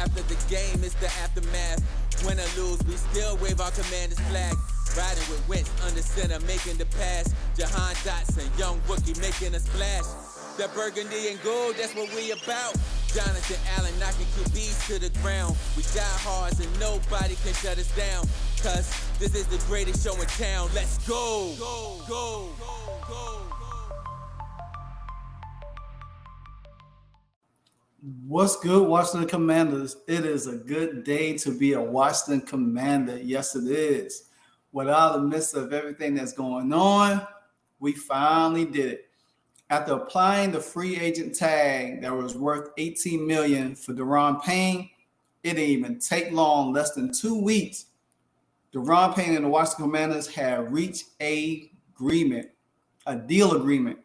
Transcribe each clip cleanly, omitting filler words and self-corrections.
after the game, it's the aftermath. Win or lose, we still wave our commander's flag. Riding with Wentz under center, making the pass. Jahan Dotson, young rookie, making a splash. That burgundy and gold, that's what we about. Jonathan Allen knocking QBs to the ground. We die hard and nobody can shut us down. Cause this is the greatest show in town. Let's go. Go, go, go, go. What's good, Washington Commanders? It is a good day to be a Washington Commander. Yes, it is. Without the midst of everything that's going on, we finally did it. After applying the free agent tag that was worth $18 million for Daron Payne, it didn't even take long, less than 2 weeks. Daron Payne and the Washington Commanders have reached a deal agreement.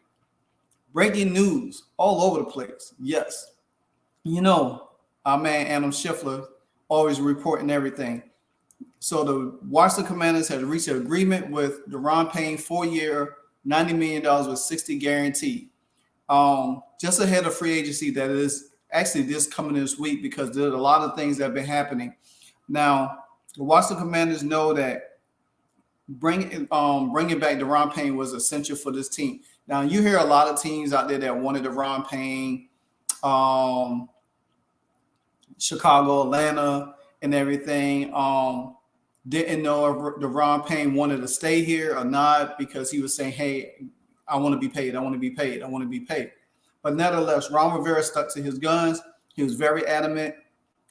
Breaking news all over the place. Yes. You know, our man Adam Scheffler always reporting everything. So the Washington Commanders has reached an agreement with Daron Payne, 4-year, $90 million with 60 guaranteed. Just ahead of free agency, that is actually this coming this week, because there's a lot of things that have been happening. Now, the Washington Commanders know that bringing back Daron Payne was essential for this team. Now, you hear a lot of teams out there that wanted Daron Payne, Chicago, Atlanta, and everything. Didn't know if Daron Payne wanted to stay here or not, because he was saying, hey, I want to be paid. I want to be paid. I want to be paid. But nevertheless, Ron Rivera stuck to his guns. He was very adamant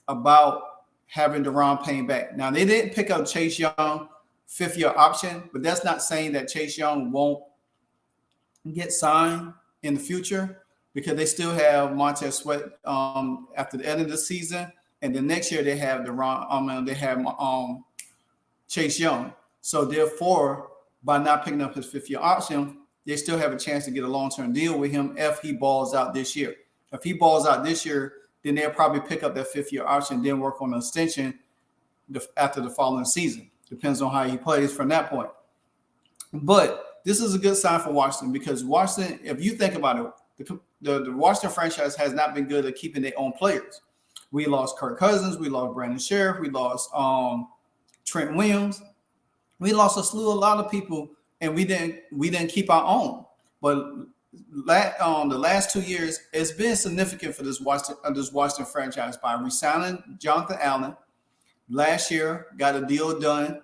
about having Daron Payne back. Now, they didn't pick up Chase Young, 5th-year option, but that's not saying that Chase Young won't get signed in the future, because they still have Montez Sweat after the end of the season. And then next year they have Chase Young. So therefore, by not picking up his 5th-year option, they still have a chance to get a long-term deal with him if he balls out this year. If he balls out this year, then they'll probably pick up that 5th-year option, then work on an extension after the following season. Depends on how he plays from that point. But this is a good sign for Washington, because Washington, if you think about it, the Washington franchise has not been good at keeping their own players. We lost Kirk Cousins. We lost Brandon Sheriff. We lost Trent Williams. We lost a lot of people, and we didn't keep our own. But the last 2 years, it's been significant for this Washington franchise by re-signing Jonathan Allen. Last year, got a deal done.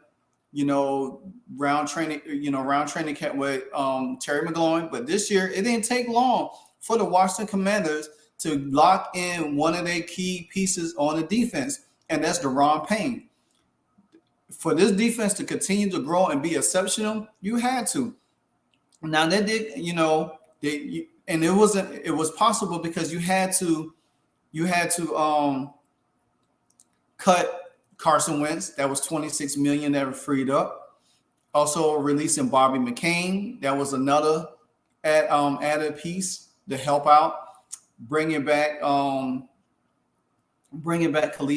Round training camp with Terry McLaurin. But this year, it didn't take long for the Washington Commanders to lock in one of their key pieces on the defense, and that's Daron Payne. For this defense to continue to grow and be exceptional, you had to. Now they did, and it was possible because you had to cut Carson Wentz. That was $26 million that were freed up. Also releasing Bobby McCain. That was another added piece to help out. Bringing back Khaleke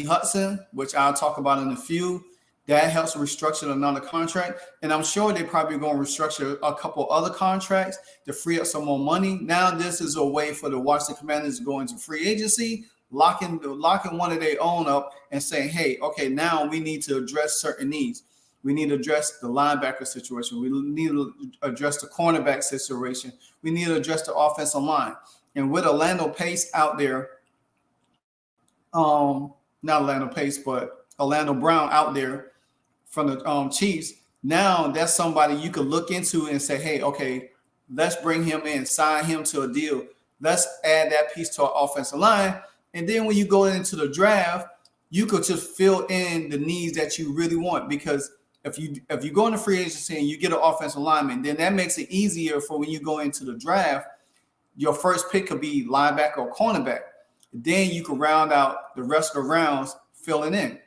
Hudson, which I'll talk about in a few. That helps restructure another contract. And I'm sure they're probably going to restructure a couple other contracts to free up some more money. Now this is a way for the Washington Commanders to go into free agency, locking one of their own up and saying, hey, okay, now we need to address certain needs. We need to address the linebacker situation. We need to address the cornerback situation. We need to address the offensive line. And with Orlando Pace out there, not Orlando Pace, but Orlando Brown out there from the Chiefs, now that's somebody you could look into and say, hey, okay, let's bring him in, sign him to a deal. Let's add that piece to our offensive line. And then when you go into the draft, you could just fill in the needs that you really want. Because if you go into free agency and you get an offensive lineman, then that makes it easier for when you go into the draft. Your first pick could be linebacker or cornerback. Then you can round out the rest of the rounds filling in.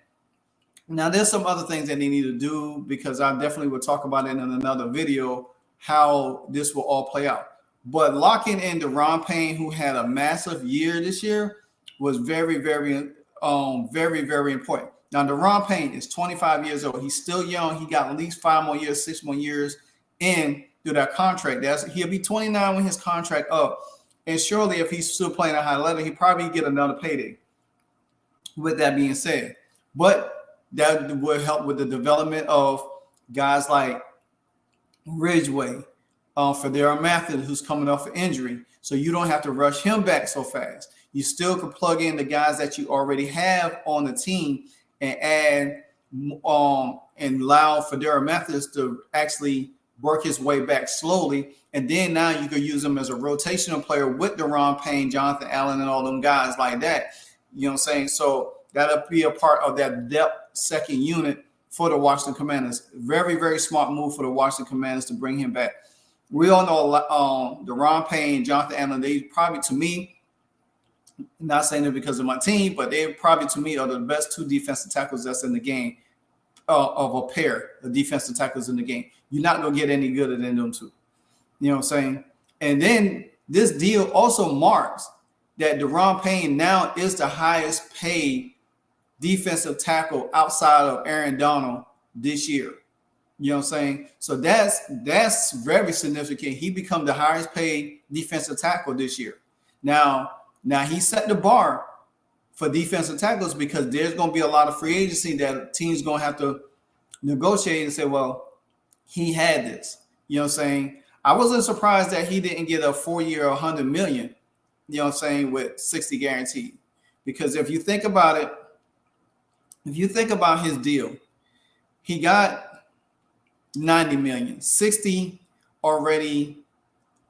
Now, there's some other things that they need to do, because I definitely will talk about it in another video, how this will all play out. But locking in Daron Payne, who had a massive year this year, was very, very, very important. Now, Daron Payne is 25 years old. He's still young. He got at least 5 more years, 6 more years in through that contract. He'll be 29 when his contract up. And surely if he's still playing at a high level, he'll probably get another payday. with that being said, but that would help with the development of guys like Ridgeway, for Daron Payne, who's coming off an injury. So you don't have to rush him back so fast. You still can plug in the guys that you already have on the team and add and allow for Daron Payne to actually work his way back slowly. And then now you can use him as a rotational player with Daron Payne, Jonathan Allen, and all them guys like that. You know what I'm saying? So that'll be a part of that depth second unit for the Washington Commanders. Very, very smart move for the Washington Commanders to bring him back. We all know Daron Payne, Jonathan Allen, they probably, to me, not saying it because of my team, but they probably, to me, are the best two defensive tackles that's in the game, of a pair of defensive tackles in the game. You're not going to get any gooder than them two. You know what I'm saying? And then this deal also marks that Daron Payne now is the highest paid defensive tackle outside of Aaron Donald this year. You know what I'm saying? So that's very significant. He become the highest paid defensive tackle this year. Now he set the bar for defensive tackles because there's going to be a lot of free agency that teams going to have to negotiate and say, well, he had this. You know what I'm saying? I wasn't surprised that he didn't get a 4-year, $100 million, you know what I'm saying, with 60 guaranteed. Because if you think about it, if you think about his deal, he got $90 million. 60 already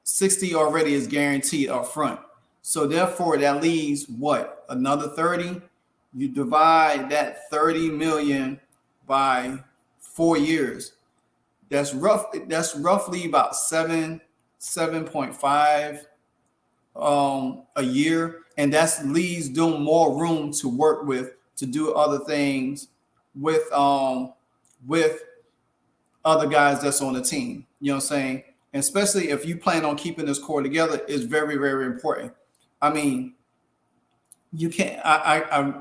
is guaranteed up front. So therefore, that leaves what? Another 30? You divide that 30 million by 4 years. That's roughly about 7.5 a year, and that leaves them more room to work with, to do other things with other guys that's on the team. You know what I'm saying? And especially if you plan on keeping this core together, is very, very important. I mean, you can't. I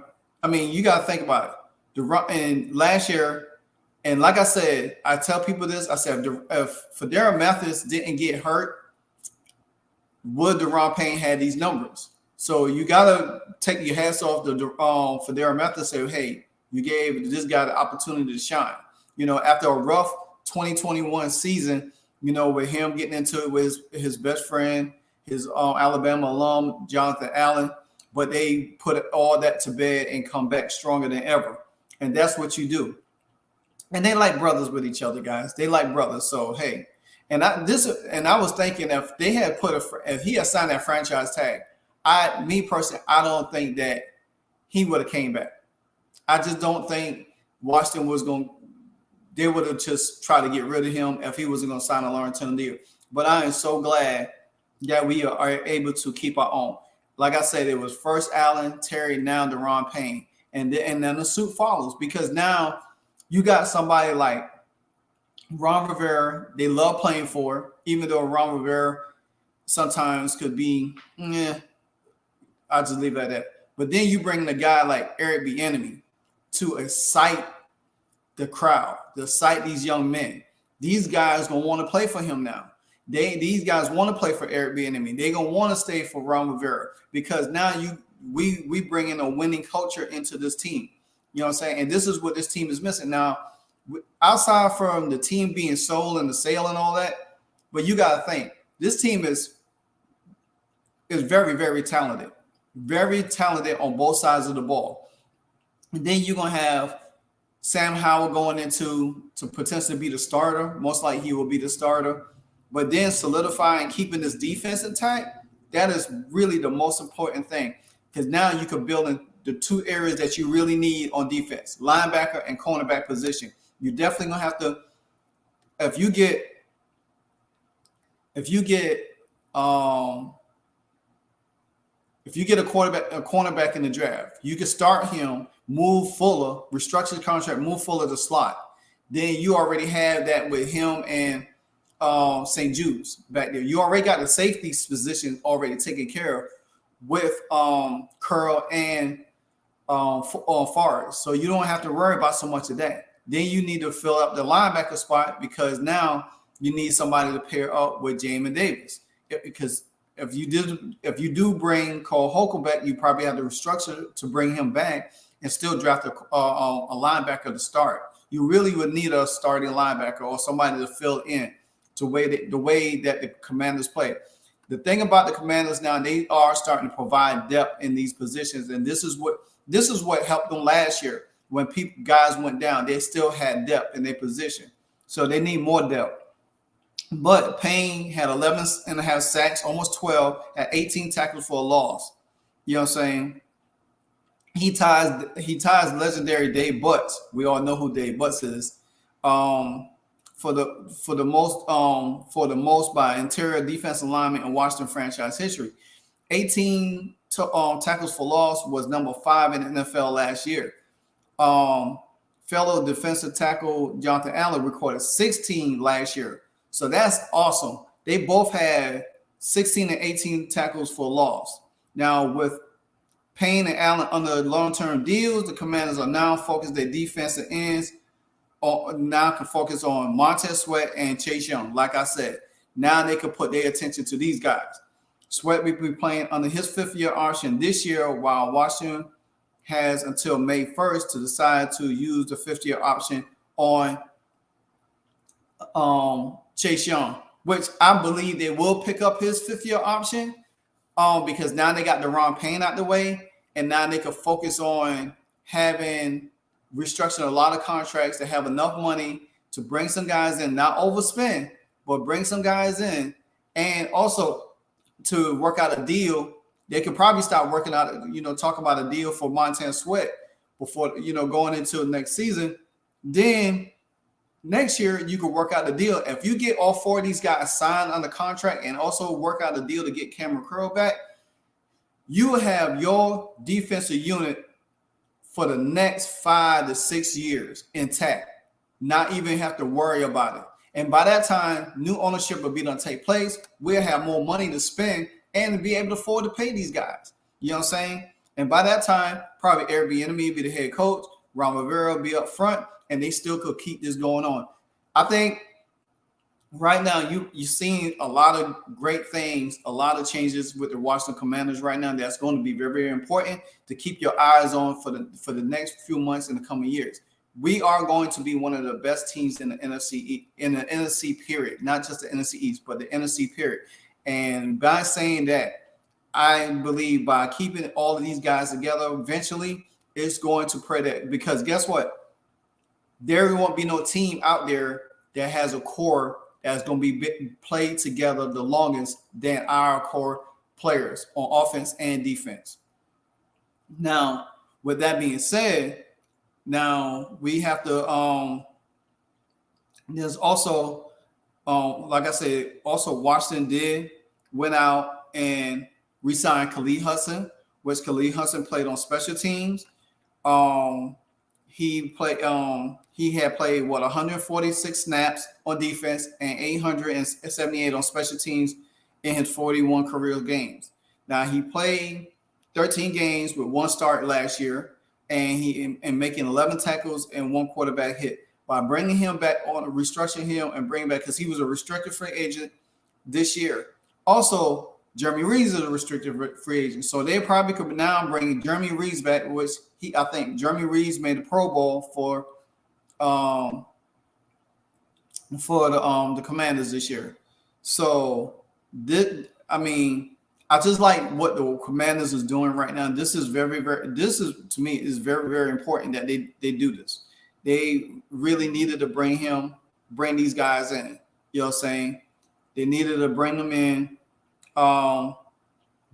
mean, you got to think about it. And last year, and like I said, I tell people this. I said, if Daron Payne didn't get hurt, would Daron Payne had these numbers? So you got to take your hats off for Daron Payne to say, hey, you gave this guy the opportunity to shine. You know, after a rough 2021 season, you know, with him getting into it with his best friend, his Alabama alum, Jonathan Allen, but they put all that to bed and come back stronger than ever. And that's what you do. And they like brothers with each other, guys. They like brothers. So, hey, and I was thinking if they had if he had signed that franchise tag, me personally, I don't think that he would have came back. I just don't think Washington they would have just tried to get rid of him if he wasn't going to sign a long-term deal. But I am so glad that we are able to keep our own. Like I said, it was first Allen, Terry, now Daron Payne. And then the suit follows, because now you got somebody like Ron Rivera, they love playing for, even though Ron Rivera sometimes could be, I'll just leave it at that. But then you bring a guy like Eric Bieniemy to excite the crowd, to excite these young men. These guys going to want to play for him now. These guys want to play for Eric Bieniemy. They're going to want to stay for Ron Rivera, because now we bring in a winning culture into this team. You know what I'm saying? And this is what this team is missing. Now, outside from the team being sold and the sale and all that, but you got to think, this team is very, very talented. Very talented on both sides of the ball. And then you're going to have Sam Howell going into to potentially be the starter. Most likely he will be the starter. But then solidifying, keeping this defense intact, that is really the most important thing. Because now you can build in the two areas that you really need on defense, linebacker and cornerback position. You're definitely going to have to, if you get a cornerback in the draft, you can start him, move Fuller, restructure the contract, move Fuller to slot. Then you already have that with him and St. Jude's back there. You already got the safety position already taken care of with Curl and Forrest. So you don't have to worry about so much of that. Then you need to fill up the linebacker spot, because now you need somebody to pair up with Jamin Davis. Because if you do bring Cole Holcomb back, you probably have to restructure to bring him back. and still draft a linebacker to start. You really would need a starting linebacker or somebody to fill in the way that the Commanders play. The thing about the Commanders now, they are starting to provide depth in these positions, and this is what helped them last year when guys went down. They still had depth in their position, so they need more depth. But Payne had 11.5 sacks, almost 12, had 18 tackles for a loss. You know what I'm saying? He ties legendary Dave Butts. We all know who Dave Butts is. For the most by interior defensive lineman in Washington franchise history. 18 tackles for loss was number 5 in the NFL last year. Fellow defensive tackle Jonathan Allen recorded 16 last year. So that's awesome. They both had 16 and 18 tackles for loss. Now, with Payne and Allen under long-term deals, the Commanders are now focused their defensive ends. Now can focus on Montez Sweat and Chase Young. Like I said, now they can put their attention to these guys. Sweat will be playing under his 5th-year option this year, while Washington has until May 1st to decide to use the 5th-year option on Chase Young, which I believe they will pick up his 5th-year option because now they got Daron Payne out the way, and now they can focus on restructuring a lot of contracts to have enough money to bring some guys in, not overspend, but bring some guys in, and also to work out a deal. They could probably start working out, talk about a deal for Montez Sweat before, going into the next season. Then next year, you could work out the deal. If you get all 4 of these guys signed under contract and also work out a deal to get Cameron Curl back, you will have your defensive unit for the next 5 to 6 years intact, not even have to worry about it. And by that time, new ownership will be done take place. We'll have more money to spend and be able to afford to pay these guys. You know what I'm saying? And by that time, probably Airbnb be the head coach, Ron Rivera be up front, and they still could keep this going on. I think right now you're seeing a lot of great things, a lot of changes with the Washington Commanders right now. That's going to be very, very important to keep your eyes on for the next few months in the coming years. We are going to be one of the best teams in the NFC period, not just the NFC East, but the NFC period. And by saying that, I believe by keeping all of these guys together, eventually it's going to pray that, because guess what? There won't be no team out there that has a core that's going to be played together the longest than our core players on offense and defense. Now, with that being said, now we have to there's also like I said, also Washington went out and re-signed Khaleke Hudson, which Khaleke Hudson played on special teams. He had played 146 snaps on defense and 878 on special teams in his 41 career games. Now he played 13 games with 1 start last year, and making 11 tackles and 1 quarterback hit. By bringing him back on, restructuring him and bringing back, because he was a restricted free agent this year. Also, Jeremy Reeves is a restricted free agent, so they probably could now bring Jeremy Reeves back, which I think Jeremy Reeves made the Pro Bowl for the Commanders this year. So I just like what the Commanders is doing right now. This is to me is very, very important that they do this. They really needed to bring these guys in. You know what I'm saying? They needed to bring them in,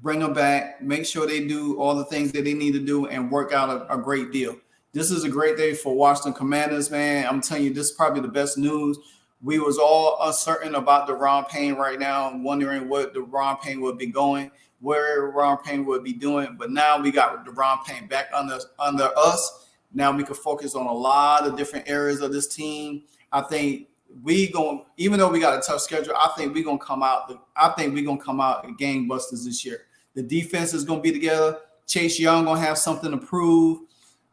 bring them back, make sure they do all the things that they need to do and work out a great deal. This is a great day for Washington Commanders, man. I'm telling you, this is probably the best news. We was all uncertain about Daron Payne right now, wondering what Daron Payne would be going, where Daron Payne would be doing. But now we got Daron Payne back under us. Now we can focus on a lot of different areas of this team. I think even though we got a tough schedule, I think we're gonna come out gangbusters this year. The defense is gonna be together. Chase Young gonna have something to prove.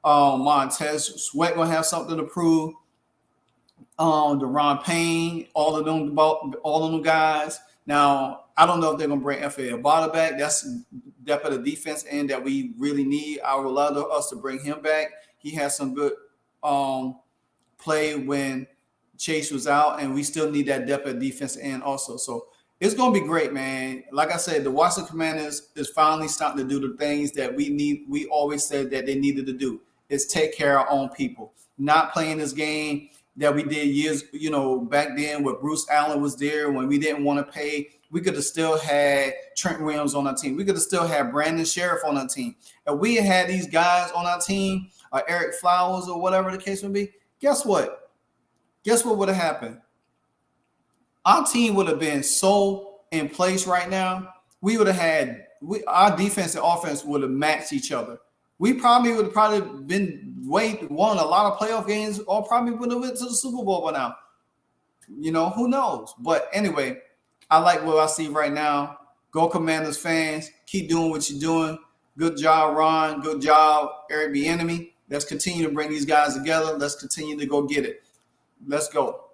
Montez Sweat gonna have something to prove. Daron Payne, all of them guys. Now, I don't know if they're going to bring F.A. Abada back. That's depth of the defense end that we really need. I would love us to bring him back. He has some good play when Chase was out, and we still need that depth of defense end also. So it's going to be great, man. Like I said, the Washington Commanders is finally starting to do the things that we need. We always said that they needed to do, is take care of our own people, not playing this game that we did years, back then when Bruce Allen was there, when we didn't want to pay. We could have still had Trent Williams on our team. We could have still had Brandon Sheriff on our team. If we had these guys on our team, or Eric Flowers or whatever the case would be, guess what? Guess what would have happened? Our team would have been so in place right now. We would have had our defense and offense would have matched each other. We probably would have been won a lot of playoff games, or probably would have went to the Super Bowl by now. Who knows? But anyway, I like what I see right now. Go Commanders fans. Keep doing what you're doing. Good job, Ron. Good job, Eric Bieniemy. Let's continue to bring these guys together. Let's continue to go get it. Let's go.